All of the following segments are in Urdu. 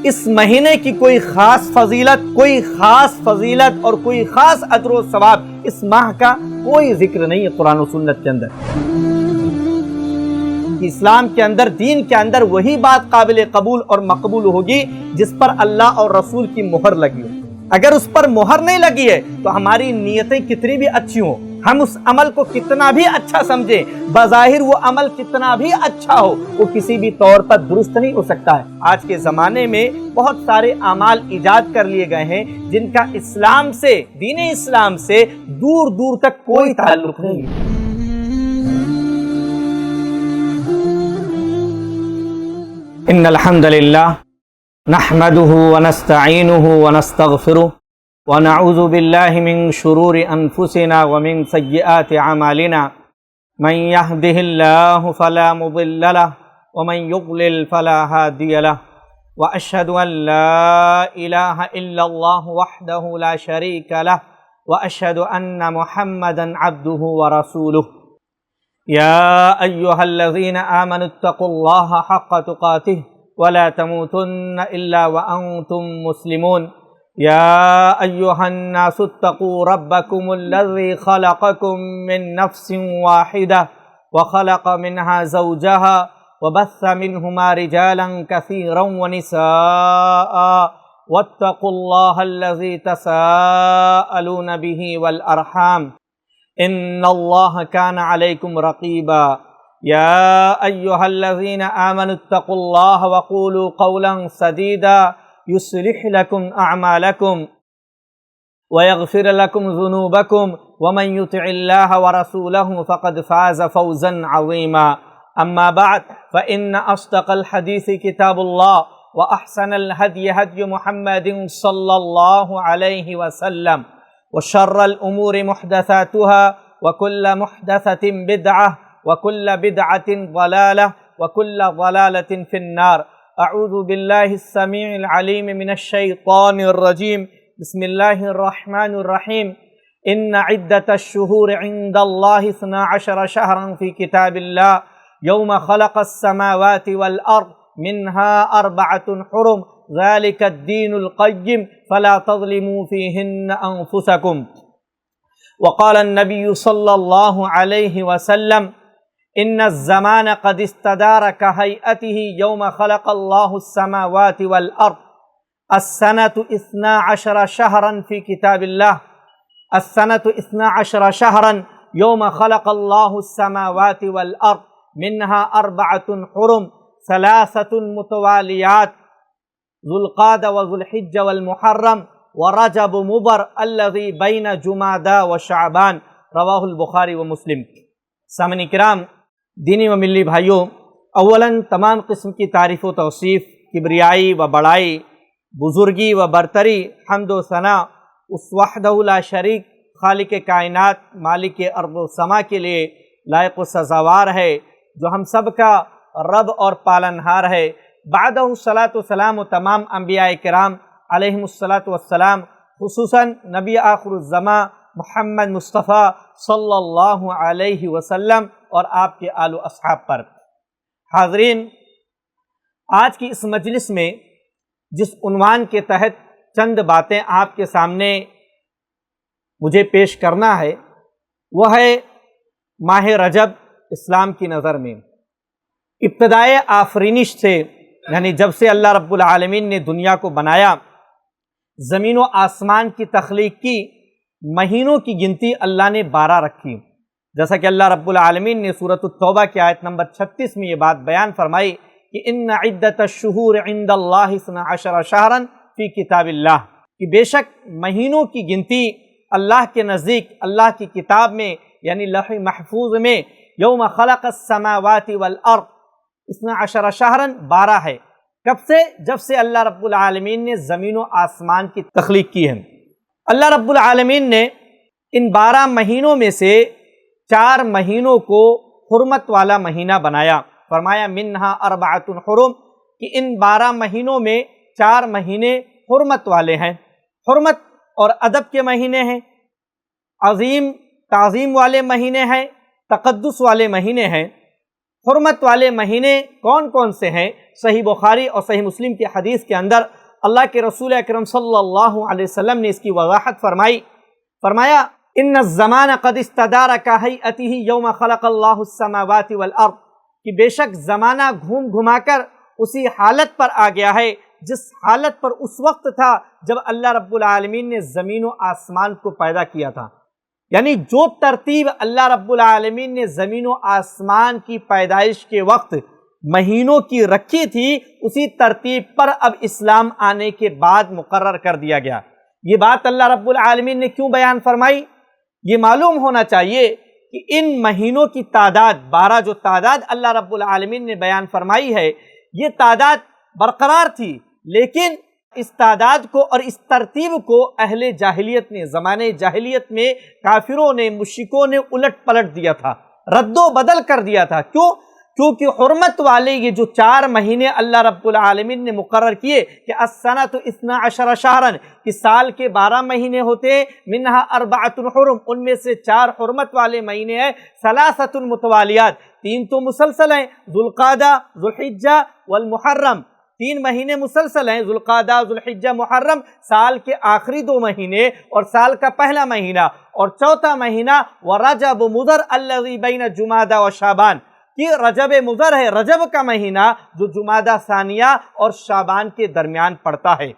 اس مہینے کی کوئی خاص فضیلت اور کوئی خاص اجر و ثواب اس ماہ کا کوئی ذکر نہیں ہے قرآن و سنت کے اندر۔ اسلام کے اندر، دین کے اندر وہی بات قابل قبول اور مقبول ہوگی جس پر اللہ اور رسول کی مہر لگی ہو۔ اگر اس پر مہر نہیں لگی ہے تو ہماری نیتیں کتنی بھی اچھی ہوں، ہم اس عمل کو کتنا بھی اچھا سمجھیں، بظاہر وہ عمل کتنا بھی اچھا ہو، وہ کسی بھی طور پر درست نہیں ہو سکتا ہے۔ آج کے زمانے میں بہت سارے اعمال ایجاد کر لیے گئے ہیں جن کا اسلام سے، دین اسلام سے دور دور تک کوئی تعلق نہیں ہے۔ ان الحمد للہ نحمده ونستعینه ونستغفره ونعوذ باللہ من شرور انفسنا ومن سیئات اعمالنا من يهده الله فلا مضل له ومن يضلل فلا هادي له واشهد ان لا اله الا الله وحده لا شريك له واشهد ان محمدا عبده ورسوله يا ايها الذين امنوا اتقوا الله حق تقاته ولا تموتن الا وانتم مسلمون يا ايها الناس اتقوا ربكم الذي خلقكم من نفس واحده وخلق منها زوجها وبث منهما رجالا كثيرا ونساء واتقوا الله الذي تساءلون به والارحام ان الله كان عليكم رقيبا يا ايها الذين امنوا اتقوا الله وقولوا قولا سديدا يصلح لكم اعمالكم ويغفر لكم ذنوبكم ومن يطع الله ورسوله فقد فاز فوزا عظيما اما بعد فان اصدق الحديث كتاب الله واحسن الهدي هدي محمد صلى الله عليه وسلم وشر الامور محدثاتها وكل محدثة بدعة وكل بدعة ضلالة وكل ضلالة في النار اعوذ بالله السميع العليم من الشيطان الرجيم بسم الله الرحمن الرحيم ان عدة الشهور عند الله 12 شهرا في كتاب الله يوم خلق السماوات والأرض منها 4 حرم ذلك الدين القيم فلا تظلموا فيهن أنفسكم وقال النبي صلى الله عليه وسلم إن الزمان قد استدار كهيئته يوم خلق الله السماوات والأرض السنة 12 شهرا في كتاب الله السنة 12 شهرا يوم خلق الله السماوات والأرض منها 4 حرم 3 متواليات ذو القعدة وذو الحجة والمحرم ورجب مضر الذي بين جمادى وشعبان رواہ البخاری و مسلم۔ سامعین کرام، دینی و ملی بھائیوں، اولاً تمام قسم کی تعریف و توصیف، کبریائی و بڑائی، بزرگی و برتری، حمد و ثنا اس وحدہ لا شریک خالق کائنات، مالک ارض و سما کے لیے لائق و سزاوار ہے، جو ہم سب کا رب اور پالنہار ہے۔ بعدہ الصلاۃ والسلام و تمام انبیاء کرام علیہم الصلاۃ والسلام، خصوصاً نبی آخر الزمان محمد مصطفیٰ صلی اللہ علیہ وسلم اور آپ کے آل و اصحاب پر۔ حاضرین، آج کی اس مجلس میں جس عنوان کے تحت چند باتیں آپ کے سامنے مجھے پیش کرنا ہے وہ ہے ماہ رجب اسلام کی نظر میں۔ ابتدائے آفرینش سے، یعنی جب سے اللہ رب العالمین نے دنیا کو بنایا، زمین و آسمان کی تخلیق کی، مہینوں کی گنتی اللہ نے 12 رکھی، جیسا کہ اللہ رب العالمین نے سورۃ التوبہ کی آیت نمبر 36 میں یہ بات بیان فرمائی کہ ان عدۃ الشہور عند اللہ 12 شہرا فی کتاب اللہ، کہ بے شک مہینوں کی گنتی اللہ کے نزدیک، اللہ کی کتاب میں یعنی لوح محفوظ میں یوم خلق السماوات والارض 12 شہرا 12 ہے۔ کب سے؟ جب سے اللہ رب العالمین نے زمین و آسمان کی تخلیق کی ہے۔ اللہ رب العالمین نے ان 12 مہینوں میں سے 4 مہینوں کو حرمت والا مہینہ بنایا، فرمایا منہا 4 حرم، کہ ان 12 مہینوں میں 4 مہینے حرمت والے ہیں، حرمت اور ادب کے مہینے ہیں، عظیم تعظیم والے مہینے ہیں، تقدس والے مہینے ہیں۔ حرمت والے مہینے کون کون سے ہیں؟ صحیح بخاری اور صحیح مسلم کی حدیث کے اندر اللہ کے رسول اکرم صلی اللہ علیہ وسلم نے اس کی وضاحت فرمایا ان الزمان قد استدار کہیئتہ یوم خلق اللہ السماوات والارض، کہ بے شک زمانہ گھوم گھما کر اسی حالت پر آ گیا ہے جس حالت پر اس وقت تھا جب اللہ رب العالمین نے زمین و آسمان کو پیدا کیا تھا۔ یعنی جو ترتیب اللہ رب العالمین نے زمین و آسمان کی پیدائش کے وقت مہینوں کی رکھی تھی، اسی ترتیب پر اب اسلام آنے کے بعد مقرر کر دیا گیا۔ یہ بات اللہ رب العالمین نے کیوں بیان فرمائی؟ یہ معلوم ہونا چاہیے کہ ان مہینوں کی تعداد 12 جو تعداد اللہ رب العالمین نے بیان فرمائی ہے، یہ تعداد برقرار تھی، لیکن اس تعداد کو اور اس ترتیب کو اہل جاہلیت نے، زمانے جاہلیت میں کافروں نے، مشرکوں نے الٹ پلٹ دیا تھا، رد و بدل کر دیا تھا۔ کیونکہ حرمت والے یہ جو 4 مہینے اللہ رب العالمین نے مقرر کیے کہ السنۃ 12 شہرن، کہ سال کے 12 مہینے ہوتے ہیں، منہا 4 حرم، ان میں سے 4 حرمت والے مہینے ہیں، 3 متوالیات، 3 تو مسلسل ہیں، ذوالقعدہ، ذوالحجہ والمحرم، 3 مہینے مسلسل ہیں، ذوالقعدہ، ذوالحجہ، محرم، سال کے آخری 2 مہینے اور سال کا پہلا مہینہ، اور چوتھا مہینہ ورجب مضر الذی بین جمادہ و شعبان، کہ رجب مضر ہے، رجب کا مہینہ جو جمادہ ثانیہ اور شعبان کے درمیان پڑتا ہے۔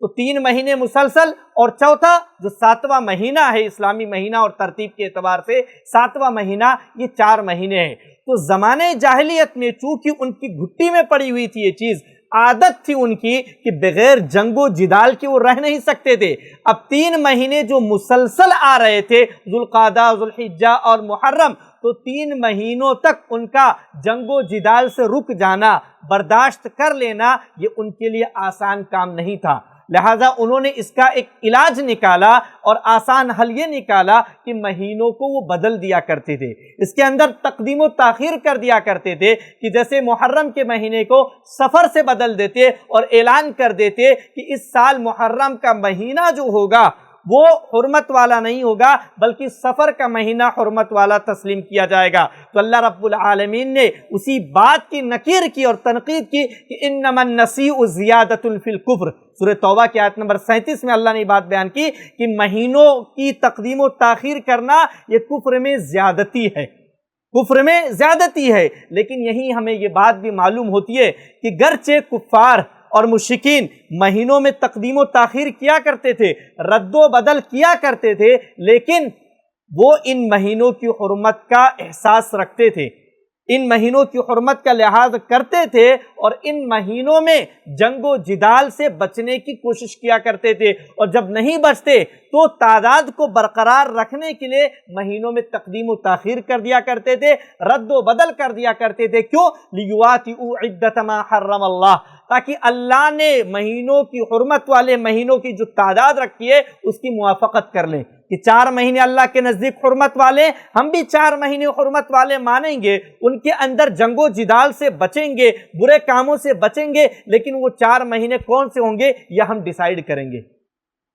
تو 3 مہینے مسلسل اور چوتھا جو 7واں مہینہ ہے اسلامی مہینہ اور ترتیب کے اعتبار سے 7واں مہینہ، یہ 4 مہینے ہیں۔ تو زمانے جاہلیت میں چونکہ ان کی گھٹی میں پڑی ہوئی تھی یہ چیز، عادت تھی ان کی کہ بغیر جنگ و جدال کے وہ رہ نہیں سکتے تھے۔ اب 3 مہینے جو مسلسل آ رہے تھے، ذوالقعدہ، ذوالحجہ اور محرم، تو 3 مہینوں تک ان کا جنگ و جدال سے رک جانا، برداشت کر لینا، یہ ان کے لیے آسان کام نہیں تھا۔ لہٰذا انہوں نے اس کا ایک علاج نکالا اور آسان حل یہ نکالا کہ مہینوں کو وہ بدل دیا کرتے تھے، اس کے اندر تقدیم و تاخیر کر دیا کرتے تھے، کہ جیسے محرم کے مہینے کو صفر سے بدل دیتے اور اعلان کر دیتے کہ اس سال محرم کا مہینہ جو ہوگا وہ حرمت والا نہیں ہوگا بلکہ سفر کا مہینہ حرمت والا تسلیم کیا جائے گا۔ تو اللہ رب العالمین نے اسی بات کی نکیر کی اور تنقید کی کہ انما النسیء زیادۃ فی الکفر، سورہ توبہ کی آیت نمبر 37 میں اللہ نے بات بیان کی کہ مہینوں کی تقدیم و تاخیر کرنا یہ کفر میں زیادتی ہے، کفر میں زیادتی ہے۔ لیکن یہی ہمیں یہ بات بھی معلوم ہوتی ہے کہ گرچہ کفار اور مشرکین مہینوں میں تقدیم و تاخیر کیا کرتے تھے، رد و بدل کیا کرتے تھے، لیکن وہ ان مہینوں کی حرمت کا احساس رکھتے تھے، ان مہینوں کی حرمت کا لحاظ کرتے تھے اور ان مہینوں میں جنگ و جدال سے بچنے کی کوشش کیا کرتے تھے، اور جب نہیں بچتے تو تعداد کو برقرار رکھنے کے لیے مہینوں میں تقدیم و تاخیر کر دیا کرتے تھے، رد و بدل کر دیا کرتے تھے۔ کیوں؟ لیواطئوا عدۃ ما حرم اللہ، تاکہ اللہ نے مہینوں کی حرمت والے مہینوں کی جو تعداد رکھی ہے اس کی موافقت کر لیں، کہ 4 مہینے اللہ کے نزدیک حرمت والے، ہم بھی 4 مہینے حرمت والے مانیں گے، ان کے اندر جنگ و جدال سے بچیں گے، برے کاموں سے بچیں گے، لیکن وہ 4 مہینے کون سے ہوں گے یہ ہم ڈیسائیڈ کریں گے۔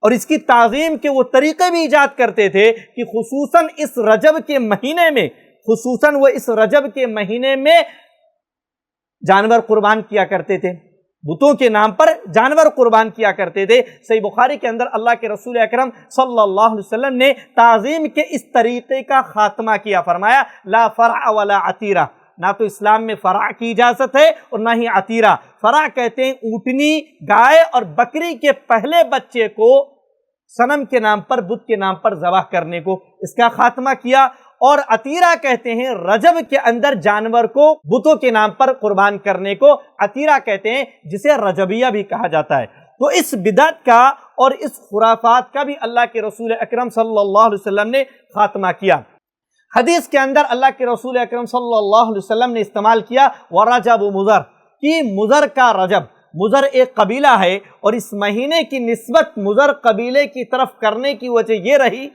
اور اس کی تعظیم کے وہ طریقے بھی ایجاد کرتے تھے کہ خصوصاً اس رجب کے مہینے میں، خصوصاً وہ اس رجب کے مہینے میں جانور قربان کیا کرتے تھے، بتوں کے نام پر جانور قربان کیا کرتے تھے۔ صحیح بخاری کے اندر اللہ کے رسول اکرم صلی اللہ علیہ وسلم نے تعظیم کے اس طریقے کا خاتمہ کیا، فرمایا لا فرع ولا عتیرہ، نہ تو اسلام میں فرع کی اجازت ہے اور نہ ہی عتیرہ۔ فرع کہتے ہیں اونٹنی، گائے اور بکری کے پہلے بچے کو صنم کے نام پر، بت کے نام پر ذبح کرنے کو، اس کا خاتمہ کیا۔ اور عتیرہ کہتے ہیں رجب کے اندر جانور کو بتوں کے نام پر قربان کرنے کو عتیرہ کہتے ہیں، جسے رجبیہ بھی کہا جاتا ہے۔ تو اس بدعت کا اور اس خرافات کا بھی اللہ کے رسول اکرم صلی اللہ علیہ وسلم نے خاتمہ کیا۔ حدیث کے اندر اللہ کے رسول اکرم صلی اللہ علیہ وسلم نے استعمال کیا ورجب مضر، کہ مضر کا رجب، مضر ایک قبیلہ ہے اور اس مہینے کی نسبت مضر قبیلے کی طرف کرنے کی وجہ یہ رہی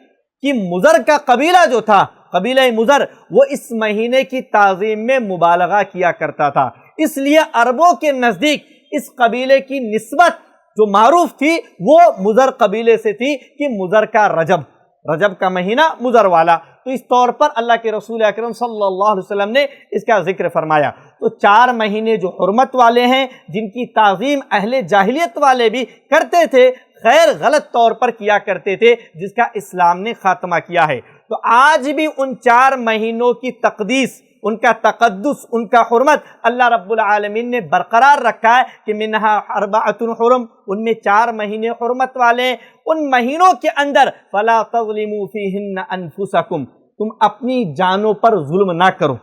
کہ مضر کا قبیلہ جو تھا، قبیلہ مضر، وہ اس مہینے کی تعظیم میں مبالغہ کیا کرتا تھا، اس لیے عربوں کے نزدیک اس قبیلے کی نسبت جو معروف تھی وہ مضر قبیلے سے تھی کہ مضر کا رجب، رجب کا مہینہ مضر والا۔ تو اس طور پر اللہ کے رسول اکرم صلی اللہ علیہ وسلم نے اس کا ذکر فرمایا۔ تو 4 مہینے جو حرمت والے ہیں، جن کی تعظیم اہل جاہلیت والے بھی کرتے تھے، غیر غلط طور پر کیا کرتے تھے، جس کا اسلام نے خاتمہ کیا ہے، تو آج بھی ان 4 مہینوں کی تقدیس، ان کا تقدس، ان کا حرمت اللہ رب العالمین نے برقرار رکھا ہے کہ منہا اربعۃ حرم، ان میں 4 مہینے حرمت والے ہیں۔ ان مہینوں کے اندر فلا تظلموا فیہن انفسکم، تم اپنی جانوں پر ظلم نہ کرو،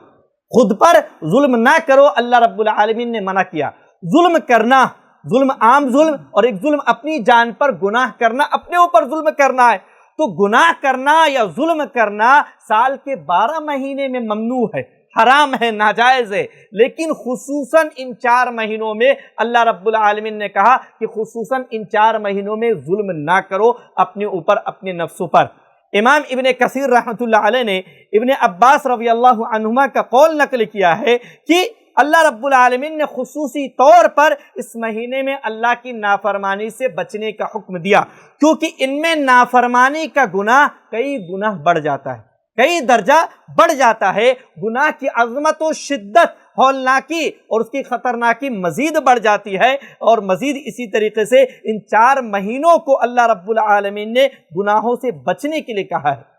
خود پر ظلم نہ کرو، اللہ رب العالمین نے منع کیا۔ ظلم کرنا، ظلم عام ظلم، اور ایک ظلم اپنی جان پر گناہ کرنا، اپنے اوپر ظلم کرنا ہے۔ تو گناہ کرنا یا ظلم کرنا سال کے 12 مہینے میں ممنوع ہے، حرام ہے، ناجائز ہے، لیکن خصوصاً ان 4 مہینوں میں اللہ رب العالمین نے کہا کہ خصوصاً ان 4 مہینوں میں ظلم نہ کرو اپنے اوپر، اپنے نفسوں پر۔ امام ابن کثیر رحمۃ اللہ علیہ نے ابن عباس رضی اللہ عنہما کا قول نقل کیا ہے کہ اللہ رب العالمین نے خصوصی طور پر اس مہینے میں اللہ کی نافرمانی سے بچنے کا حکم دیا، کیونکہ ان میں نافرمانی کا گناہ کئی گناہ بڑھ جاتا ہے، کئی درجہ بڑھ جاتا ہے، گناہ کی عظمت و شدت، ہولناکی اور اس کی خطرناکی مزید بڑھ جاتی ہے، اور مزید اسی طریقے سے ان 4 مہینوں کو اللہ رب العالمین نے گناہوں سے بچنے کے لیے کہا ہے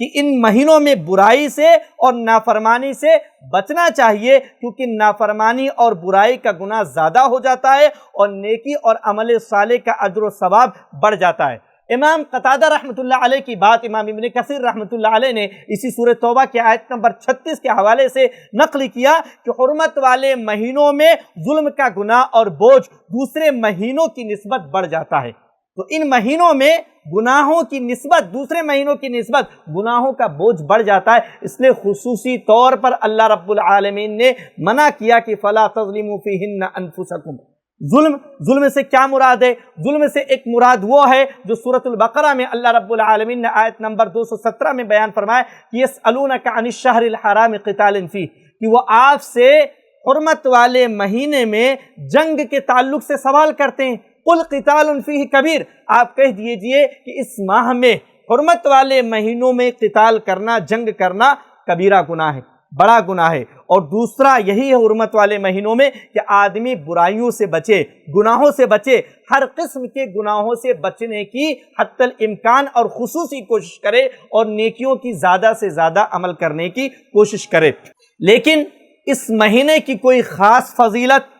کہ ان مہینوں میں برائی سے اور نافرمانی سے بچنا چاہیے، کیونکہ نافرمانی اور برائی کا گناہ زیادہ ہو جاتا ہے اور نیکی اور عمل صالح کا اجر و ثواب بڑھ جاتا ہے۔ امام قتادہ رحمۃ اللہ علیہ کی بات امام ابن کثیر رحمۃ اللہ علیہ نے اسی سورہ توبہ کی آیت نمبر 36 کے حوالے سے نقل کیا کہ حرمت والے مہینوں میں ظلم کا گناہ اور بوجھ دوسرے مہینوں کی نسبت بڑھ جاتا ہے۔ تو ان مہینوں میں گناہوں کی نسبت، دوسرے مہینوں کی نسبت گناہوں کا بوجھ بڑھ جاتا ہے، اس لیے خصوصی طور پر اللہ رب العالمین نے منع کیا کہ فلا تظلموا فیہن انفسکم۔ ظلم سے کیا مراد ہے؟ ظلم سے ایک مراد وہ ہے جو سورۃ البقرہ میں اللہ رب العالمین نے آیت نمبر 217 میں بیان فرمایا کہ یسألونک عن الشہر الحرام قتال فیہ، کہ وہ آپ سے حرمت والے مہینے میں جنگ کے تعلق سے سوال کرتے ہیں۔ قل قتال فیہ کبیر، آپ کہہ دیجئے کہ اس ماہ میں، حرمت والے مہینوں میں قتال کرنا، جنگ کرنا کبیرہ گناہ ہے، بڑا گناہ ہے۔ اور دوسرا یہی ہے حرمت والے مہینوں میں کہ آدمی برائیوں سے بچے، گناہوں سے بچے، ہر قسم کے گناہوں سے بچنے کی حتی الامکان اور خصوصی کوشش کرے اور نیکیوں کی زیادہ سے زیادہ عمل کرنے کی کوشش کرے۔ لیکن اس مہینے کی کوئی خاص فضیلت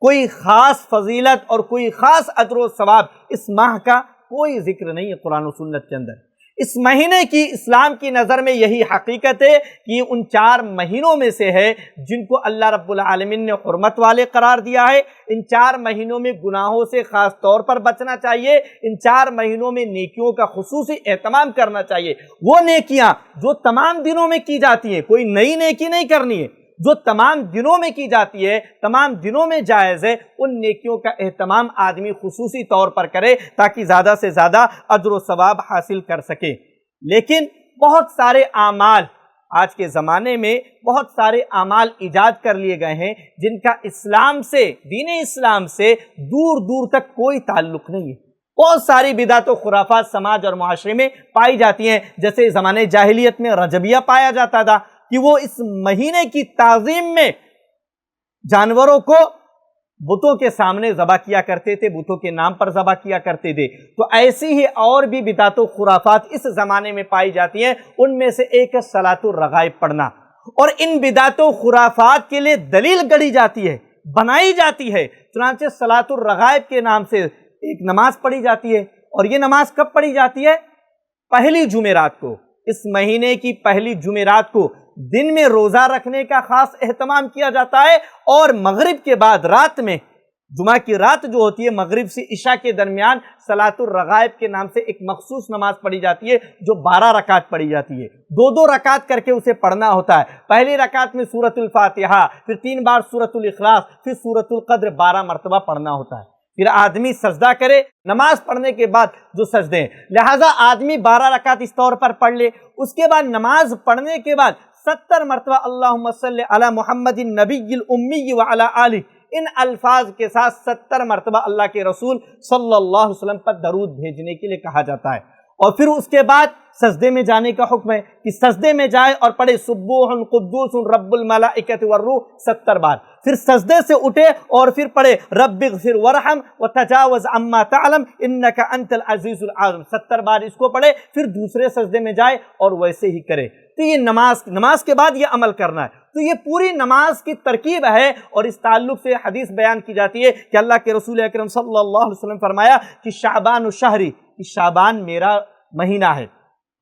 اور کوئی خاص اجر و ثواب اس ماہ کا کوئی ذکر نہیں ہے قرآن و سنت کے اندر۔ اس مہینے کی اسلام کی نظر میں یہی حقیقت ہے کہ یہ ان 4 مہینوں میں سے ہے جن کو اللہ رب العالمین نے حرمت والے قرار دیا ہے۔ ان 4 مہینوں میں گناہوں سے خاص طور پر بچنا چاہیے، ان 4 مہینوں میں نیکیوں کا خصوصی اہتمام کرنا چاہیے۔ وہ نیکیاں جو تمام دنوں میں کی جاتی ہیں، کوئی نئی نیکی نہیں کرنی ہے، جو تمام دنوں میں کی جاتی ہے، تمام دنوں میں جائز ہے، ان نیکیوں کا اہتمام آدمی خصوصی طور پر کرے تاکہ زیادہ سے زیادہ اجر و ثواب حاصل کر سکے۔ لیکن بہت سارے اعمال آج کے زمانے میں، بہت سارے اعمال ایجاد کر لیے گئے ہیں جن کا اسلام سے، دین اسلام سے دور دور تک کوئی تعلق نہیں ہے۔ بہت ساری بدعت و خرافات سماج اور معاشرے میں پائی جاتی ہیں، جیسے زمانے جاہلیت میں رجبیہ پایا جاتا تھا کہ وہ اس مہینے کی تعظیم میں جانوروں کو بتوں کے سامنے ذبح کیا کرتے تھے، بتوں کے نام پر ذبح کیا کرتے تھے۔ تو ایسی ہی اور بھی بدعت و خرافات اس زمانے میں پائی جاتی ہیں، ان میں سے ایک ہے صلاۃ الرغائب پڑھنا، اور ان بدعت و خرافات کے لیے دلیل گڑھی جاتی ہے، بنائی جاتی ہے۔ چنانچہ صلاۃ الرغائب کے نام سے ایک نماز پڑھی جاتی ہے، اور یہ نماز کب پڑھی جاتی ہے؟ پہلی جمعرات کو، اس مہینے کی پہلی جمعرات کو دن میں روزہ رکھنے کا خاص اہتمام کیا جاتا ہے، اور مغرب کے بعد رات میں، جمعہ کی رات جو ہوتی ہے، مغرب سے عشاء کے درمیان صلاۃ الرغائب کے نام سے ایک مخصوص نماز پڑھی جاتی ہے جو 12 رکعت پڑھی جاتی ہے، 2 رکعت کر کے اسے پڑھنا ہوتا ہے۔ پہلی رکعت میں سورۃ الفاتحہ، پھر 3 بار سورۃ الاخلاص، پھر سورۃ القدر 12 مرتبہ پڑھنا ہوتا ہے۔ پھر آدمی سجدہ کرے، نماز پڑھنے کے بعد جو سجدے ہیں، لہٰذا آدمی 12 رکعت اس طور پر پڑھ لے۔ اس کے بعد نماز پڑھنے کے بعد 70 مرتبہ اللہم صلی علی محمد النبی الامی وعلی آلہ، ان الفاظ کے ساتھ 70 مرتبہ اللہ کے رسول صلی اللہ علیہ وسلم پر درود بھیجنے کے لیے کہا جاتا ہے۔ اور پھر اس کے بعد سجدے میں جانے کا حکم ہے کہ سجدے میں جائے اور پڑھے سبوح قدوس رب الملائکۃ والروح 70 بار، پھر سجدے سے اٹھے اور پھر پڑھے رب اغفر وارحم وتجاوز عما تعلم انک انت العزیز العظیم 70 بار اس کو پڑھے، پھر دوسرے سجدے میں جائے اور ویسے ہی کرے۔ تو یہ نماز کے بعد یہ عمل کرنا ہے۔ تو یہ پوری نماز کی ترکیب ہے، اور اس تعلق سے حدیث بیان کی جاتی ہے کہ اللہ کے رسول اکرم صلی اللہ علیہ وسلم فرمایا کہ شعبان شہری، کہ شعبان میرا مہینہ ہے،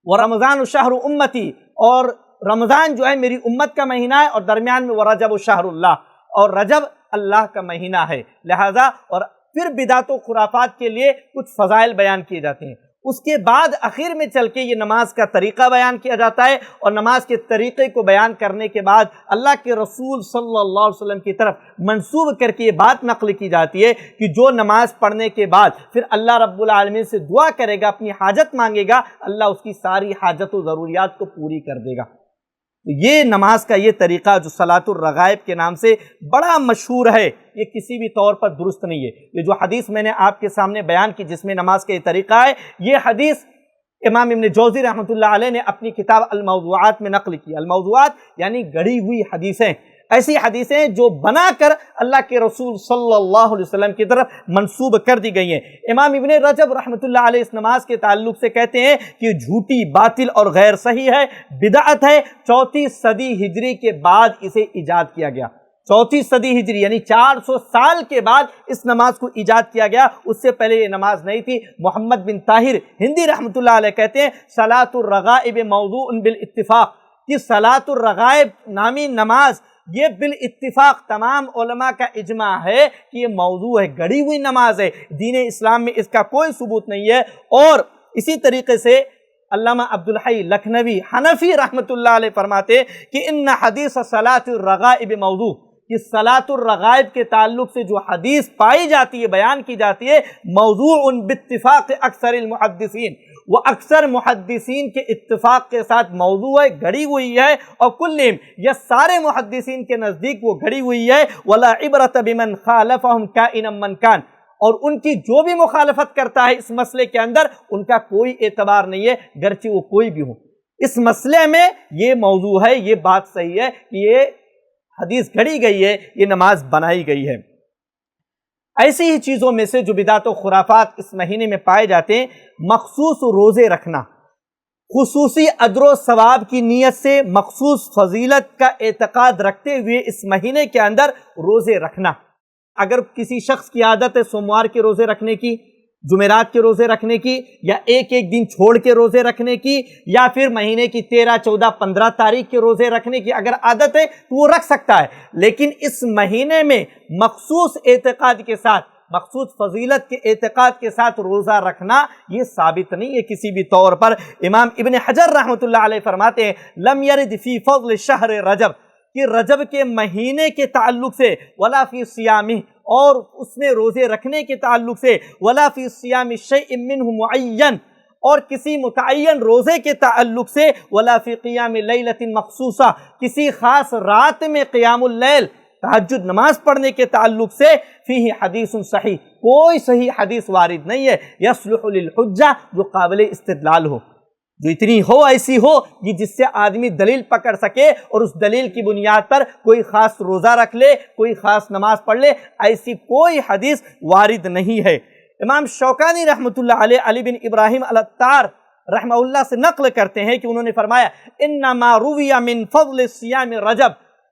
ورمضان شہر امتی، اور رمضان جو ہے میری امت کا مہینہ ہے، اور درمیان میں ورجب شہر اللہ، اور رجب اللہ کا مہینہ ہے۔ لہذا اور پھر بدعت و خرافات کے لیے کچھ فضائل بیان کیے جاتے ہیں۔ اس کے بعد آخر میں چل کے یہ نماز کا طریقہ بیان کیا جاتا ہے، اور نماز کے طریقے کو بیان کرنے کے بعد اللہ کے رسول صلی اللہ علیہ وسلم کی طرف منسوب کر کے یہ بات نقل کی جاتی ہے کہ جو نماز پڑھنے کے بعد پھر اللہ رب العالمین سے دعا کرے گا، اپنی حاجت مانگے گا، اللہ اس کی ساری حاجت و ضروریات کو پوری کر دے گا۔ تو یہ نماز کا یہ طریقہ جو صلاۃ الرغائب کے نام سے بڑا مشہور ہے، یہ کسی بھی طور پر درست نہیں ہے۔ یہ جو حدیث میں نے آپ کے سامنے بیان کی جس میں نماز کا یہ طریقہ ہے، یہ حدیث امام ابن جوزی رحمۃ اللہ علیہ نے اپنی کتاب الموضوعات میں نقل کی۔ الموضوعات یعنی گڑھی ہوئی حدیثیں، ایسی حدیثیں جو بنا کر اللہ کے رسول صلی اللہ علیہ وسلم کی طرف منسوب کر دی گئی ہیں۔ امام ابن رجب رحمۃ اللہ علیہ اس نماز کے تعلق سے کہتے ہیں کہ جھوٹی، باطل اور غیر صحیح ہے، بدعت ہے، 4 صدی ہجری کے بعد اسے ایجاد کیا گیا۔ 4 صدی ہجری یعنی 400 سال کے بعد اس نماز کو ایجاد کیا گیا، اس سے پہلے یہ نماز نہیں تھی۔ محمد بن طاہر ہندی رحمۃ اللہ علیہ کہتے ہیں صلاۃ الرغائب موضوع بالاتفاق، کہ صلاۃ الرغائب نامی نماز یہ بالاتفاق تمام علماء کا اجماع ہے کہ یہ موضوع ہے، گڑھی ہوئی نماز ہے، دین اسلام میں اس کا کوئی ثبوت نہیں ہے۔ اور اسی طریقے سے علامہ عبدالحی لکھنوی حنفی رحمۃ اللہ علیہ فرماتے کہ ان حدیث صلاۃ الرغائب موضوع، کہ صلاۃ الرغائب کے تعلق سے جو حدیث پائی جاتی ہے، بیان کی جاتی ہے، موضوع باتفاق اکثر المحدثین، وہ اکثر محدثین کے اتفاق کے ساتھ موضوع ہے، گھڑی ہوئی ہے، اور کلہم یہ سارے محدثین کے نزدیک وہ گھڑی ہوئی ہے۔ ولا عبرت بمن خالفهم کائنا من کان، اور ان کی جو بھی مخالفت کرتا ہے اس مسئلے کے اندر ان کا کوئی اعتبار نہیں ہے، گرچہ وہ کوئی بھی ہو۔ اس مسئلے میں یہ موضوع ہے، یہ بات صحیح ہے کہ یہ حدیث گھڑی گئی ہے، یہ نماز بنائی گئی ہے۔ ایسی ہی چیزوں میں سے جو بدعت و خرافات اس مہینے میں پائے جاتے ہیں، مخصوص روزے رکھنا، خصوصی اجر و ثواب کی نیت سے مخصوص فضیلت کا اعتقاد رکھتے ہوئے اس مہینے کے اندر روزے رکھنا۔ اگر کسی شخص کی عادت ہے سوموار کے روزے رکھنے کی، جمعرات کے روزے رکھنے کی، یا ایک دن چھوڑ کے روزے رکھنے کی، یا پھر مہینے کی 13، 14، 15 تاریخ کے روزے رکھنے کی اگر عادت ہے تو وہ رکھ سکتا ہے، لیکن اس مہینے میں مخصوص اعتقاد کے ساتھ، مخصوص فضیلت کے اعتقاد کے ساتھ روزہ رکھنا یہ ثابت نہیں ہے کسی بھی طور پر۔ امام ابن حجر رحمۃ اللہ علیہ فرماتے ہیں لم یرد فی فضل شہر رجب، کہ رجب کے مہینے کے تعلق سے، ولا فی صیامہ، اور اس میں روزے رکھنے کے تعلق سے، ولا فی صیام شیء منہ معین، اور کسی متعین روزے کے تعلق سے، ولا فی قیام لیلۃ مخصوصہ، کسی خاص رات میں قیام اللیل تہجد نماز پڑھنے کے تعلق سے، فیہ حدیث صحیح، کوئی صحیح حدیث وارد نہیں ہے، یصلح للحجہ، جو قابل استدلال ہو، جو اتنی ہو ایسی ہو کہ جس سے آدمی دلیل پکڑ سکے اور اس دلیل کی بنیاد پر کوئی خاص روزہ رکھ لے، کوئی خاص نماز پڑھ لے، ایسی کوئی حدیث وارد نہیں ہے۔ امام شوکانی رحمۃ اللہ علیہ علی بن ابراہیم العطار رحمہ اللہ سے نقل کرتے ہیں کہ انہوں نے فرمایا انما روی من فضل صیام رجب،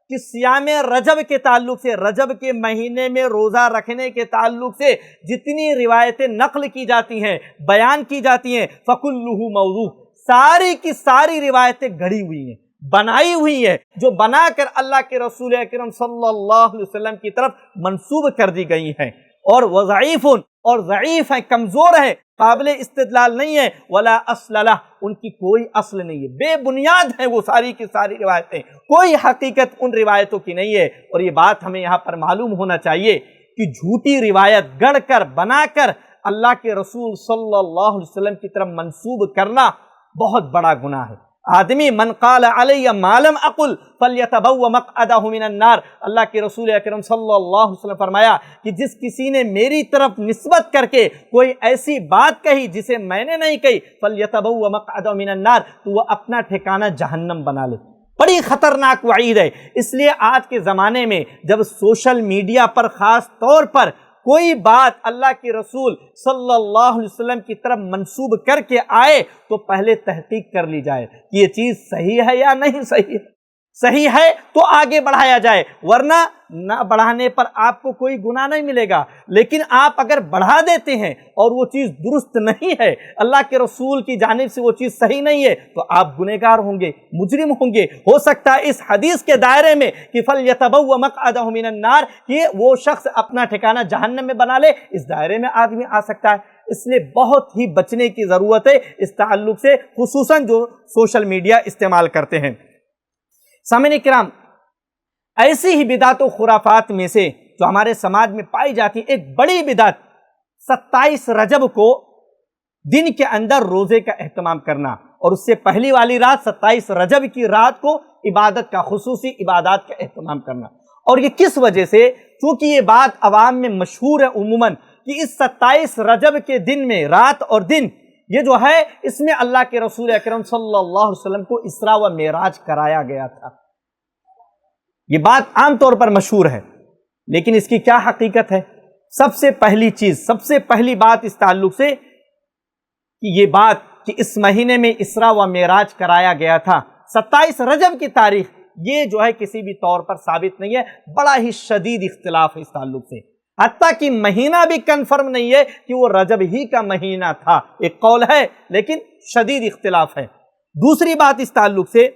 کہ صیام رجب کے تعلق سے، رجب کے مہینے میں روزہ رکھنے کے تعلق سے جتنی روایتیں نقل کی جاتی ہیں، بیان کی جاتی ہیں، فکلہ موضوع، ساری کی ساری روایتیں گھڑی ہوئی ہیں، بنائی ہوئی ہیں، جو بنا کر اللہ کے رسول اکرم صلی اللہ علیہ وسلم کی طرف منسوب کر دی گئی ہیں، اور وضعیف، اور ضعیف ہیں، کمزور ہیں، قابل استدلال نہیں ہے، ولا اصل لہ، ان کی کوئی اصل نہیں ہے، بے بنیاد ہیں وہ ساری کی ساری روایتیں، کوئی حقیقت ان روایتوں کی نہیں ہے۔ اور یہ بات ہمیں یہاں پر معلوم ہونا چاہیے کہ جھوٹی روایت گڑھ کر، بنا کر اللہ کے رسول صلی اللہ علیہ وسلم کی طرف منسوب کرنا بہت بڑا گناہ ہے۔ آدمی من قال علی ما لم اقل فلیتبوأ مقعدہ من النار، اللہ کے رسول اکرم صلی اللہ علیہ وسلم فرمایا کہ جس کسی نے میری طرف نسبت کر کے کوئی ایسی بات کہی جسے میں نے نہیں کہی، فلیتبوأ مقعدہ من النار، تو وہ اپنا ٹھکانہ جہنم بنا لے۔ بڑی خطرناک وعید ہے۔ اس لیے آج کے زمانے میں جب سوشل میڈیا پر خاص طور پر کوئی بات اللہ کے رسول صلی اللہ علیہ وسلم کی طرف منسوب کر کے آئے تو پہلے تحقیق کر لی جائے کہ یہ چیز صحیح ہے یا نہیں صحیح ہے۔ صحیح ہے تو آگے بڑھایا جائے، ورنہ نہ بڑھانے پر آپ کو کوئی گناہ نہیں ملے گا، لیکن آپ اگر بڑھا دیتے ہیں اور وہ چیز درست نہیں ہے، اللہ کے رسول کی جانب سے وہ چیز صحیح نہیں ہے، تو آپ گنہگار ہوں گے، مجرم ہوں گے۔ ہو سکتا ہے اس حدیث کے دائرے میں کہ فَلْيَتَبَوَّأْ مَقْعَدَهُ مِنَ النَّارِ، کہ وہ شخص اپنا ٹھکانہ جہنم میں بنا لے، اس دائرے میں آدمی آ سکتا ہے۔ اس لیے بہت ہی بچنے کی ضرورت ہے اس تعلق سے، خصوصاً جو سوشل میڈیا استعمال کرتے ہیں۔ سامعین کرام، ایسی ہی بدعت و خرافات میں سے جو ہمارے سماج میں پائی جاتی ہے، ایک بڑی بدعت 27 رجب کو دن کے اندر روزے کا اہتمام کرنا، اور اس سے پہلی والی رات 27 رجب کی رات کو عبادت کا، خصوصی عبادات کا اہتمام کرنا۔ اور یہ کس وجہ سے؟ چونکہ یہ بات عوام میں مشہور ہے عموماً کہ اس 27 رجب کے دن میں، رات اور دن یہ جو ہے، اس میں اللہ کے رسول اکرم صلی اللہ علیہ وسلم کو اسراء و معراج کرایا گیا تھا۔ یہ بات عام طور پر مشہور ہے، لیکن اس کی کیا حقیقت ہے؟ سب سے پہلی چیز، سب سے پہلی بات اس تعلق سے کہ یہ بات کہ اس مہینے میں اسراء و معراج کرایا گیا تھا 27 رجب کی تاریخ، یہ جو ہے کسی بھی طور پر ثابت نہیں ہے۔ بڑا ہی شدید اختلاف ہے اس تعلق سے، حتیٰ کہ مہینہ بھی کنفرم نہیں ہے کہ وہ رجب ہی کا مہینہ تھا۔ ایک قول ہے لیکن شدید اختلاف ہے۔ دوسری بات اس تعلق سے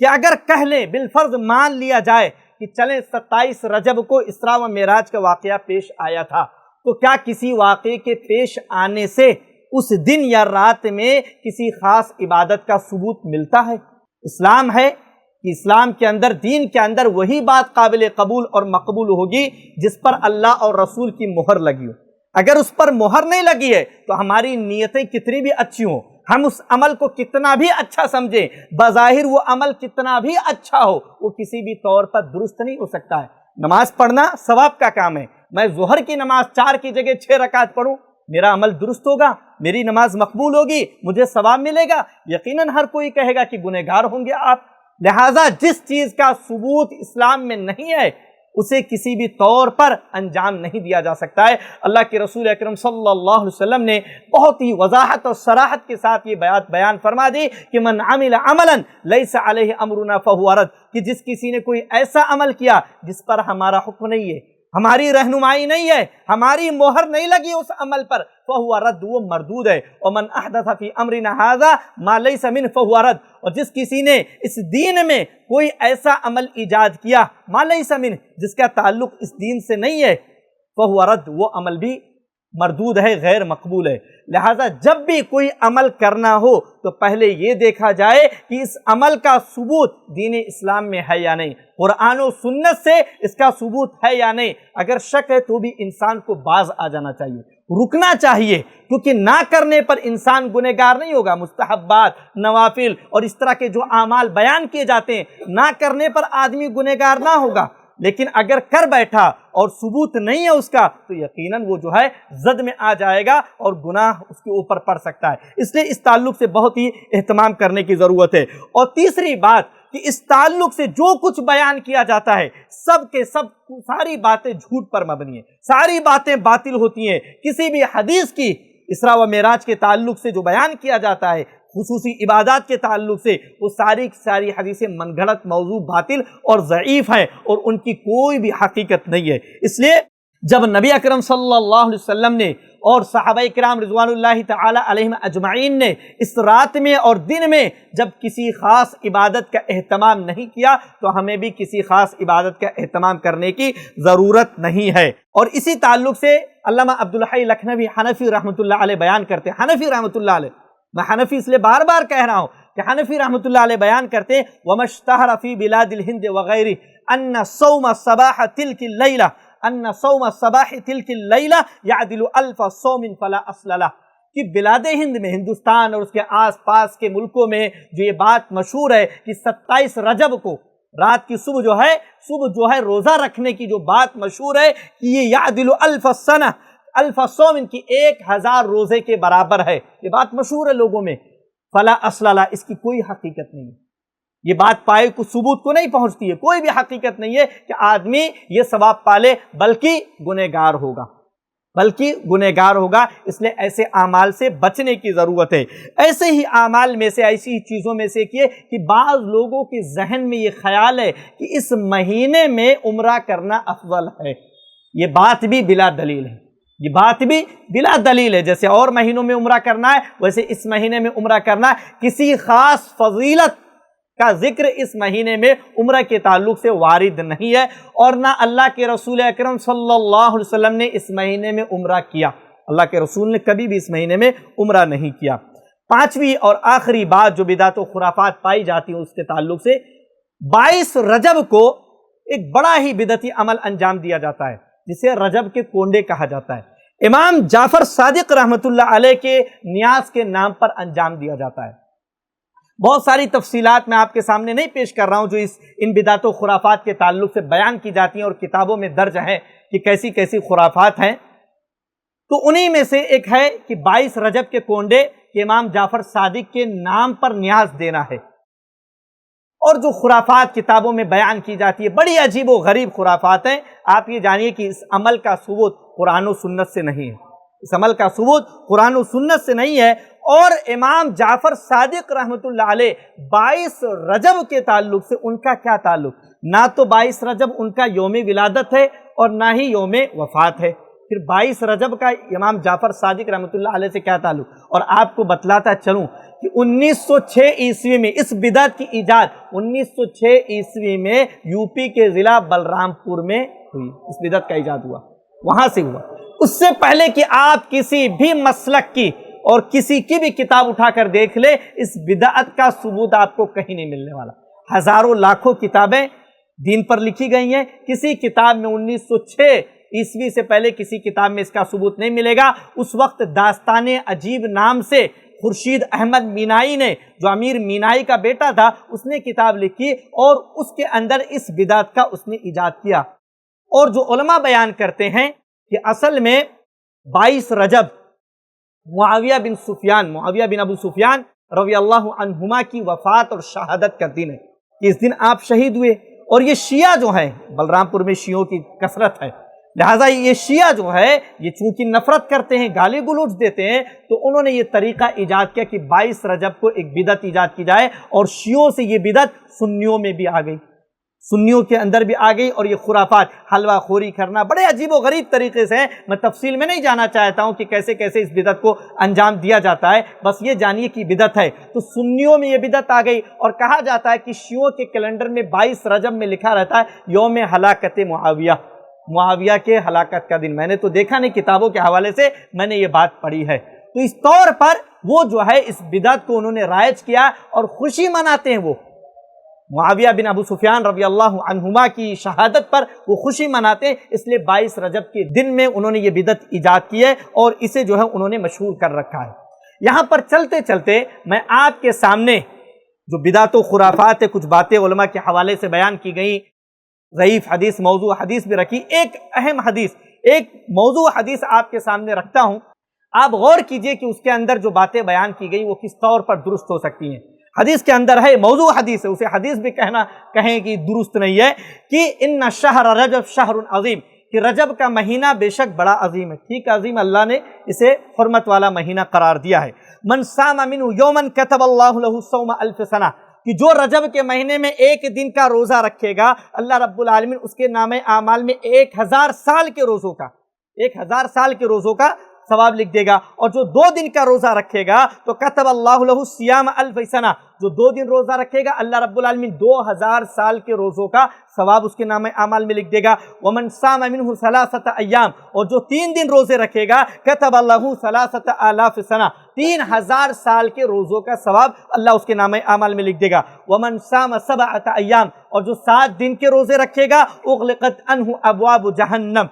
کہ اگر کہہ لیں، بالفرض مان لیا جائے کہ چلیں 27 رجب کو اسراء و معراج کا واقعہ پیش آیا تھا، تو کیا کسی واقعے کے پیش آنے سے اس دن یا رات میں کسی خاص عبادت کا ثبوت ملتا ہے؟ اسلام ہے کہ اسلام کے اندر، دین کے اندر وہی بات قابل قبول اور مقبول ہوگی جس پر اللہ اور رسول کی مہر لگی ہو۔ اگر اس پر مہر نہیں لگی ہے تو ہماری نیتیں کتنی بھی اچھی ہوں، ہم اس عمل کو کتنا بھی اچھا سمجھیں، بظاہر وہ عمل کتنا بھی اچھا ہو، وہ کسی بھی طور پر درست نہیں ہو سکتا ہے۔ نماز پڑھنا ثواب کا کام ہے، میں ظہر کی نماز 4 کی جگہ 6 رکعت پڑھوں، میرا عمل درست ہوگا، میری نماز مقبول ہوگی، مجھے ثواب ملے گا۔ یقیناً ہر کوئی کہے گا کہ گنہگار ہوں گے آپ۔ لہٰذا جس چیز کا ثبوت اسلام میں نہیں ہے اسے کسی بھی طور پر انجام نہیں دیا جا سکتا ہے۔ اللہ کے رسول اکرم صلی اللہ علیہ وسلم نے بہت ہی وضاحت اور صراحت کے ساتھ یہ بات بیان فرما دی کہ من عمل عملا لیس علیہ امرنا فہو رد، کہ جس کسی نے کوئی ایسا عمل کیا جس پر ہمارا حکم نہیں ہے، ہماری رہنمائی نہیں ہے، ہماری مہر نہیں لگی اس عمل پر، فہو رد، وہ مردود ہے۔ ومن احدث فی امرنا ھذا ما لیس منہ فہو رد، اور جس کسی نے اس دین میں کوئی ایسا عمل ایجاد کیا ما لیس منہ، جس کا تعلق اس دین سے نہیں ہے، فہو رد، وہ عمل بھی مردود ہے، غیر مقبول ہے۔ لہٰذا جب بھی کوئی عمل کرنا ہو تو پہلے یہ دیکھا جائے کہ اس عمل کا ثبوت دین اسلام میں ہے یا نہیں، قرآن و سنت سے اس کا ثبوت ہے یا نہیں۔ اگر شک ہے تو بھی انسان کو باز آ جانا چاہیے، رکنا چاہیے، کیونکہ نہ کرنے پر انسان گنہگار نہیں ہوگا۔ مستحبات، نوافل اور اس طرح کے جو اعمال بیان کیے جاتے ہیں، نہ کرنے پر آدمی گنہگار نہ ہوگا، لیکن اگر کر بیٹھا اور ثبوت نہیں ہے اس کا تو یقیناً وہ جو ہے زد میں آ جائے گا اور گناہ اس کے اوپر پڑ سکتا ہے۔ اس لیے اس تعلق سے بہت ہی اہتمام کرنے کی ضرورت ہے۔ اور تیسری بات کہ اس تعلق سے جو کچھ بیان کیا جاتا ہے سب کے سب ساری باتیں جھوٹ پر مبنی ہیں، ساری باتیں باطل ہوتی ہیں۔ کسی بھی حدیث کی اسراء و معراج کے تعلق سے جو بیان کیا جاتا ہے، خصوصی عبادات کے تعلق سے، وہ ساری ساری حدیثیں من گھڑت، موضوع، باطل اور ضعیف ہیں، اور ان کی کوئی بھی حقیقت نہیں ہے۔ اس لیے جب نبی اکرم صلی اللہ علیہ وسلم نے اور صحابہ کرام رضوان اللہ تعالی علیہم اجمعین نے اس رات میں اور دن میں جب کسی خاص عبادت کا اہتمام نہیں کیا تو ہمیں بھی کسی خاص عبادت کا اہتمام کرنے کی ضرورت نہیں ہے۔ اور اسی تعلق سے علامہ عبدالحی لکھنوی حنفی رحمۃ اللہ علیہ بیان کرتے ہیں، حنفی رحمۃ اللہ علیہ، میں حنفی اس لیے بار بار کہہ رہا ہوں کہ حنفی رحمۃ اللہ علیہ بیان کرتے ہیں وَمَشْتَهَرَ فِي بِلَادِ الْهِنْدِ وَغَيْرِهِ أَنَّ صَوْمَ صَبَاحَ تِلْكِ اللَّيْلَةِ أَنَّ صَوْمَ صَبَاحِ تِلْكِ اللَّيْلَةِ يَعْدِلُ أَلْفَ صَوْمٍ فَلَا أَصْلَ لَهُ، کہ بلاد ہند میں، ہندوستان اور اس کے آس پاس کے ملکوں میں جو یہ بات مشہور ہے کہ 27 رجب کو رات کی صبح جو ہے روزہ رکھنے کی جو بات مشہور ہے کہ یہ یعدل الف سنہ، الف صوم، ان کی 1000 روزے کے برابر ہے، یہ بات مشہور ہے لوگوں میں۔ فلا اصل لها، اس کی کوئی حقیقت نہیں ہے، یہ بات پائے کو ثبوت کو نہیں پہنچتی ہے، کوئی بھی حقیقت نہیں ہے کہ آدمی یہ ثواب پالے، بلکہ گنہگار ہوگا، اس لیے ایسے اعمال سے بچنے کی ضرورت ہے۔ ایسے ہی اعمال میں سے، ایسی چیزوں میں سے کہ بعض لوگوں کے ذہن میں یہ خیال ہے کہ اس مہینے میں عمرہ کرنا افضل ہے، یہ بات بھی بلا دلیل ہے، جیسے اور مہینوں میں عمرہ کرنا ہے ویسے اس مہینے میں عمرہ کرنا ہے، کسی خاص فضیلت کا ذکر اس مہینے میں عمرہ کے تعلق سے وارد نہیں ہے، اور نہ اللہ کے رسول اکرم صلی اللہ علیہ وسلم نے اس مہینے میں عمرہ کیا، اللہ کے رسول نے کبھی بھی اس مہینے میں عمرہ نہیں کیا۔ پانچویں اور آخری بات جو بدعت و خرافات پائی جاتی ہیں اس کے تعلق سے، 22 رجب کو ایک بڑا ہی بدعتی عمل انجام دیا جاتا ہے جسے رجب کے کونڈے کہا جاتا ہے، امام جعفر صادق رحمۃ اللہ علیہ کے نیاز کے نام پر انجام دیا جاتا ہے۔ بہت ساری تفصیلات میں آپ کے سامنے نہیں پیش کر رہا ہوں جو ان بدعت و خرافات کے تعلق سے بیان کی جاتی ہیں اور کتابوں میں درج ہیں کہ کیسی کیسی خرافات ہیں، تو انہی میں سے ایک ہے کہ 22 رجب کے کونڈے کہ امام جعفر صادق کے نام پر نیاز دینا ہے، اور جو خرافات کتابوں میں بیان کی جاتی ہے بڑی عجیب و غریب خرافات ہیں۔ آپ یہ جانیے کہ اس عمل کا ثبوت قرآن و سنت سے نہیں ہے، اور امام جعفر صادق رحمۃ اللہ علیہ 22 رجب کے تعلق سے ان کا کیا تعلق؟ نہ تو 22 رجب ان کا یوم ولادت ہے اور نہ ہی یوم وفات ہے، پھر 22 رجب کا امام جعفر صادق رحمۃ اللہ علیہ سے کیا تعلق؟ اور آپ کو بتلاتا چلوں کہ 1906 عیسوی میں اس بدعت کی ایجاد 1906 عیسوی میں یو پی کے ضلع بلرام پور میں ہوئی، اس بدعت کا ایجاد ہوا، وہاں سے ہوا۔ اس سے پہلے کہ آپ کسی بھی مسلک کی اور کسی کی بھی کتاب اٹھا کر دیکھ لے، اس بدعت کا ثبوت آپ کو کہیں نہیں ملنے والا۔ ہزاروں لاکھوں کتابیں دین پر لکھی گئی ہیں، کسی کتاب میں 1906 عیسوی سے پہلے کسی کتاب میں اس کا ثبوت نہیں ملے گا۔ اس وقت داستان عجیب نام سے خورشید احمد مینائی نے، جو امیر مینائی کا بیٹا تھا، اس نے کتاب لکھی اور اس کے اندر اس بدعت کا اس نے ایجاد کیا۔ اور جو علماء بیان کرتے ہیں کہ اصل میں 22 رجب معاویہ بن ابو سفیان رضی اللہ عنہما کی وفات اور شہادت کا دن ہے کہ اس دن آپ شہید ہوئے، اور یہ شیعہ جو ہیں، بلرام پور میں شیعوں کی کثرت ہے، لہٰذا یہ شیعہ جو ہے یہ چونکہ نفرت کرتے ہیں، گالی گلوچ دیتے ہیں، تو انہوں نے یہ طریقہ ایجاد کیا کہ 22 رجب کو ایک بدعت ایجاد کی جائے، اور شیعوں سے یہ بدعت سنیوں میں بھی آ گئی، سنیوں کے اندر بھی آ گئی، اور یہ خرافات حلوہ خوری کرنا بڑے عجیب و غریب طریقے سے ہیں۔ میں تفصیل میں نہیں جانا چاہتا ہوں کہ کیسے کیسے اس بدعت کو انجام دیا جاتا ہے، بس یہ جانیے کہ بدعت ہے۔ تو سنیوں میں یہ بدعت آ گئی، اور کہا جاتا ہے کہ شیعوں کے کیلنڈر میں 22 رجب میں لکھا رہتا ہے یوم ہلاکت معاویہ کے ہلاکت کا دن۔ میں نے تو دیکھا نہیں، کتابوں کے حوالے سے میں نے یہ بات پڑھی ہے۔ تو اس طور پر وہ جو ہے اس بدعت کو انہوں نے رائج کیا اور خوشی مناتے ہیں، وہ معاویہ بن ابو سفیان رضی اللہ عنہما کی شہادت پر وہ خوشی مناتے ہیں، اس لیے 22 رجب کے دن میں انہوں نے یہ بدعت ایجاد کی ہے اور اسے جو ہے انہوں نے مشہور کر رکھا ہے۔ یہاں پر چلتے چلتے میں آپ کے سامنے جو بدعت و خرافات ہے، کچھ باتیں علماء کے حوالے سے بیان کی گئیں، ضعیف حدیث، موضوع حدیث بھی رکھی، ایک اہم حدیث، ایک موضوع حدیث آپ کے سامنے رکھتا ہوں۔ آپ غور کیجئے کہ اس کے اندر جو باتیں بیان کی گئی وہ کس طور پر درست ہو سکتی ہیں۔ حدیث کے اندر ہے، موضوع حدیث ہے، اسے حدیث بھی کہیں کہ درست نہیں ہے، کہ ان شہر رجب شہر عظیم، کہ رجب کا مہینہ بے شک بڑا عظیم ہے، ٹھیک عظیم، اللہ نے اسے حرمت والا مہینہ قرار دیا ہے۔ من صام منہ یوما کتب اللہ لہ صوم الف سنہ، کہ جو رجب کے مہینے میں ایک دن کا روزہ رکھے گا، اللہ رب العالمین اس کے نامہ اعمال میں 1000 سال کے روزوں کا 1000 سال کے روزوں کا ثواب لکھ دے گا، اور جو 2 دن کا روزہ رکھے گا تو کتب اللہ لہ صیام الف سنہ، جو 2 دن روزہ رکھے گا اللہ رب العالمین 2000 سال کے روزوں کا ثواب اس کے نامہ اعمال میں لکھ دے گا۔ ومن صام منہ 3 ایام، اور جو 3 دن روزے رکھے گا کتب اللہ 3000 سنہ، 3000 سال کے روزوں کا ثواب اللہ اس کے نامہ اعمال میں لکھ دے گا۔ ومن صام 7 ایام، اور جو 7 دن کے روزے رکھے گا اغلقت عنہ ابواب جہنم،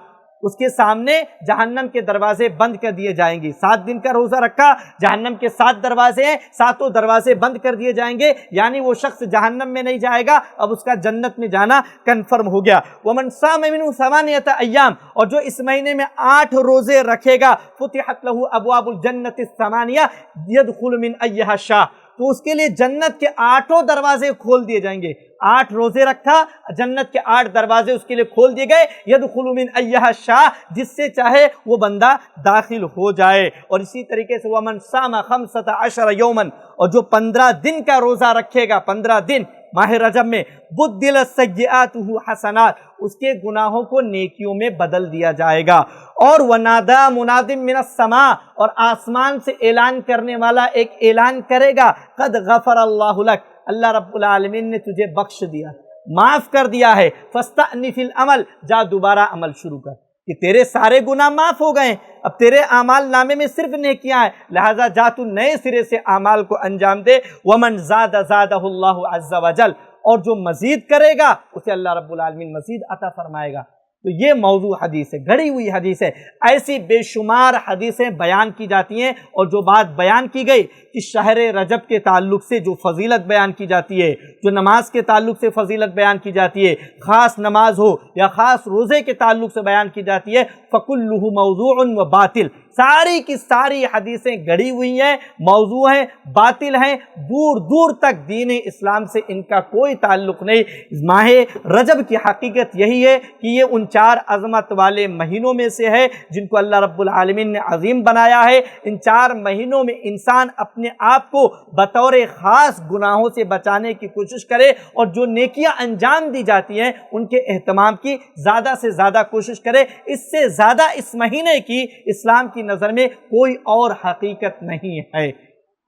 اس کے سامنے جہنم کے دروازے بند کر دیے جائیں گے۔ 7 دن کا روزہ رکھا، جہنم کے 7 دروازے ہیں، 7 دروازے بند کر دیے جائیں گے، یعنی وہ شخص جہنم میں نہیں جائے گا، اب اس کا جنت میں جانا کنفرم ہو گیا۔ وَمَنْ صَامَ مِنْهُ 8 ایام، اور جو اس مہینے میں 8 روزے رکھے گا، فُتِحَتْ لَهُ أَبْوَابُ الْجَنَّةِ الثَّمَانِيَةِ يَدْخُلُ مِنْ أَيِّهَا شَاءَ، تو اس کے لیے جنت کے 8 دروازے کھول دیے جائیں گے۔ 8 روزے رکھا، جنت کے 8 دروازے اس کے لیے کھول دیے گئے، يَدْخُلُ مِنْ أَيِّهَا شَاءَ، جس سے چاہے وہ بندہ داخل ہو جائے۔ اور اسی طریقے سے وَمَنْ صَامَ 15 يَوْمًا، اور جو 15 دن کا روزہ رکھے گا، 15 دن ماہ رجب میں، بُدِّلَتْ سَيِّئَاتُهُ حَسَنَاتٍ، اس کے گناہوں کو نیکیوں میں بدل دیا جائے گا۔ اور وَنَادَىٰ مُنَادٍ مِّنَ السَّمَاءِ، اور آسمان سے اعلان کرنے والا ایک اعلان کرے گا، قَدْ غَفَرَ اللَّهُ لَكَ، اللہ رب العالمین نے تجھے بخش دیا، معاف کر دیا ہے، فَاسْتَأْنِفِ الْعَمَلَ، جا دوبارہ عمل شروع کر، کہ تیرے سارے گناہ معاف ہو گئے، اب تیرے اعمال نامے میں صرف نیکیاں ہیں، لہٰذا جا تو نئے سرے سے اعمال کو انجام دے۔ وَمَنْ زَادَ زَادَهُ اللَّهُ عَزَّ وَجَلَّ، اور جو مزید کرے گا اسے اللہ رب العالمین مزید عطا فرمائے گا۔ تو یہ موضوع حدیث ہے، گھڑی ہوئی حدیث ہے۔ ایسی بے شمار حدیثیں بیان کی جاتی ہیں، اور جو بات بیان کی گئی کہ شہر رجب کے تعلق سے جو فضیلت بیان کی جاتی ہے، جو نماز کے تعلق سے فضیلت بیان کی جاتی ہے، خاص نماز ہو یا خاص روزے کے تعلق سے بیان کی جاتی ہے، فَكُلُّهُ مَوْضُوعٌ وَبَاطِلٌ، ساری کی ساری حدیثیں گڑھی ہوئی ہیں، موضوع ہیں، باطل ہیں، دور دور تک دین اسلام سے ان کا کوئی تعلق نہیں۔ ماہ رجب کی حقیقت یہی ہے کہ یہ ان 4 عظمت والے مہینوں میں سے ہے جن کو اللہ رب العالمین نے عظیم بنایا ہے۔ ان 4 مہینوں میں انسان اپنے آپ کو بطور خاص گناہوں سے بچانے کی کوشش کرے، اور جو نیکیاں انجام دی جاتی ہیں ان کے اہتمام کی زیادہ سے زیادہ کوشش کرے۔ اس سے زیادہ اس مہینے کی اسلام کی نظر میں کوئی اور حقیقت نہیں ہے۔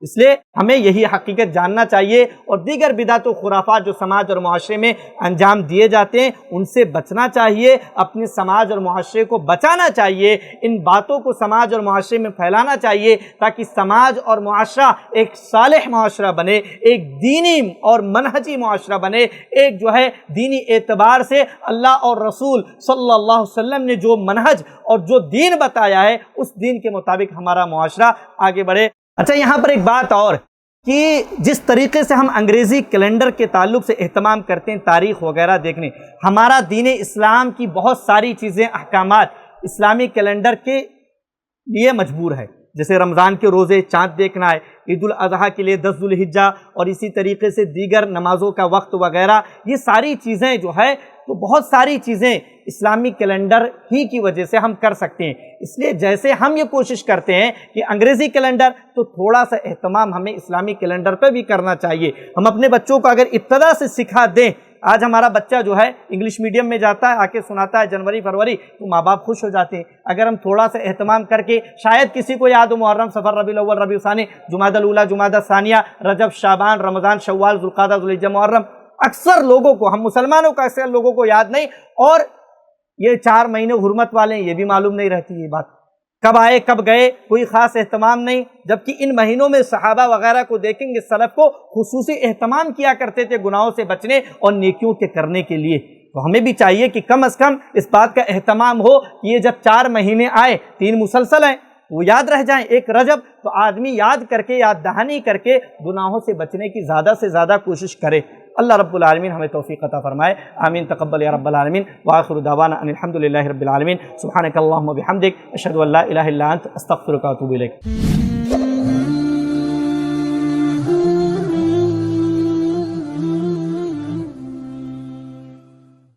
اس لیے ہمیں یہی حقیقت جاننا چاہیے، اور دیگر بدعت و خرافات جو سماج اور معاشرے میں انجام دیے جاتے ہیں ان سے بچنا چاہیے، اپنے سماج اور معاشرے کو بچانا چاہیے، ان باتوں کو سماج اور معاشرے میں پھیلانا چاہیے تاکہ سماج اور معاشرہ ایک صالح معاشرہ بنے، ایک دینی اور منہجی معاشرہ بنے، ایک جو ہے دینی اعتبار سے اللہ اور رسول صلی اللہ علیہ وسلم نے جو منہج اور جو دین بتایا ہے اس دین کے مطابق ہمارا معاشرہ آگے بڑھے۔ اچھا، یہاں پر ایک بات اور کہ جس طریقے سے ہم انگریزی کیلنڈر کے تعلق سے اہتمام کرتے ہیں، تاریخ وغیرہ دیکھنے، ہمارا دین اسلام کی بہت ساری چیزیں، احکامات اسلامی کیلنڈر کے لیے مجبور ہے، جیسے رمضان کے روزے، چاند دیکھنا ہے، عید الاضحیٰ کے لیے 10 ذو الحجہ، اور اسی طریقے سے دیگر نمازوں کا وقت وغیرہ، یہ ساری چیزیں جو ہے تو بہت ساری چیزیں اسلامی کیلنڈر ہی کی وجہ سے ہم کر سکتے ہیں۔ اس لیے جیسے ہم یہ کوشش کرتے ہیں کہ انگریزی کیلنڈر، تو تھوڑا سا اہتمام ہمیں اسلامی کیلنڈر پہ بھی کرنا چاہیے۔ ہم اپنے بچوں کو اگر ابتدا سے سکھا دیں، آج ہمارا بچہ جو ہے انگلش میڈیم میں جاتا ہے، آ کے سناتا ہے جنوری فروری، تو ماں باپ خوش ہو جاتے ہیں۔ اگر ہم تھوڑا سا اہتمام کر کے، شاید کسی کو یاد ہو محرم، صفر، ربیع الاول، ربیع ثانی، جمادی الاولیٰ، جمادی ثانیہ، رجب، شعبان، رمضان، شوال، ذوالقعدہ، ذوالحجہ، محرم، اکثر لوگوں کو، ہم مسلمانوں کا اکثر لوگوں کو یاد نہیں، اور یہ 4 مہینے حرمت والے ہیں یہ بھی معلوم نہیں رہتی، یہ بات کب آئے کب گئے کوئی خاص اہتمام نہیں، جبکہ ان مہینوں میں صحابہ وغیرہ کو دیکھیں گے، سلف کو خصوصی اہتمام کیا کرتے تھے گناہوں سے بچنے اور نیکیوں کے کرنے کے لیے۔ تو ہمیں بھی چاہیے کہ کم از کم اس بات کا اہتمام ہو کہ یہ جب 4 مہینے آئے، 3 مسلسل ہیں، وہ یاد رہ جائیں، ایک رجب، تو آدمی یاد کر کے، یاد دہانی کر کے گناہوں سے بچنے کی زیادہ سے زیادہ کوشش کرے۔ اللہ رب العالمین ہمیں توفیق عطا فرمائے، آمین، تقبل یا رب العالمین، وآخر دعوانا ان الحمدللہ رب العالمین، سبحانک اللہم و بحمدک، اشہد ان لا الہ الا انت، استغفرک و اتوب الیک۔